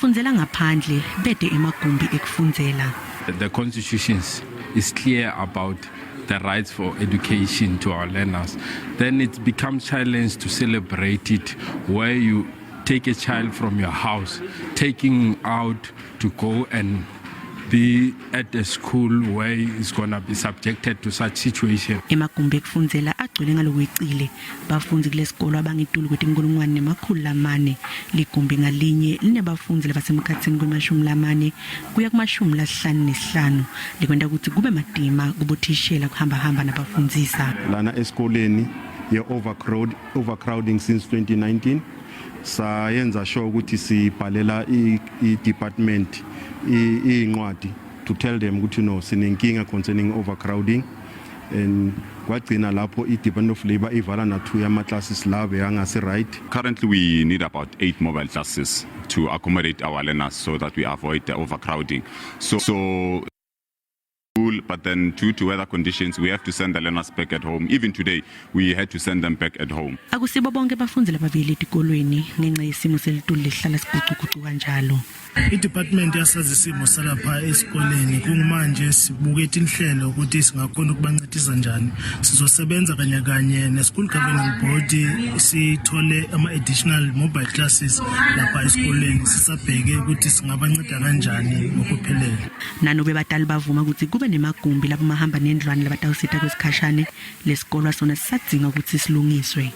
bafundzela ngaphandle bede emagumbi ekufundzela. The constitution is clear about the rights for education to our learners. Then it becomes challenge to celebrate it, where you take a child from your house, taking out to go and be at a school where he's going to be subjected to such situation. Emagumbi ekufundzela agcwele ngalokweqile. Bafundzi kulesikolwa bangitulu kwe-400 ligumbi ngalinye linebafundzi labasemkhatsini kwe-40 kuya ku-55 likwenda ukuthi kube madima kubothishela kuhamba nabafundzisa. Lana esikoleni overcrowding since 2019 sayenza sure ukuthi sibhalela i-department incwadi to tell them ukuthi no sinenkinga concerning overcrowding, and kwagcina lapho i-Department of Labor ivala na 2 yama-classes labe yangase right. Currently we need about 8 mobile classes to accommodate our learners so that we avoid the overcrowding. So but then due to weather conditions we have to send the learners back at home. Even today we had to send them back at home. Akusibo bonke bafundzi labavile etikolweni ngenca yesimo selitulu lihlala siguquguquka kanjalo. I-department yasazi isimo salapha esikoleni kungumanje sibuketa inhlelo ukuthi singakhona ukubancedisa njani. Sizosebenza kanye ne-school governing board sithole ama-additional mobile classes lapha esikoleni sisabheke ukuthi singabanceda kanjani ngokuphelele. Nanobe Batali bavuma ukuthi kube nemagumbi lapho mahamba nendlwane labatawusitha kwesikhashane lesikolwa sona sisadinga ukuthi silungiswe.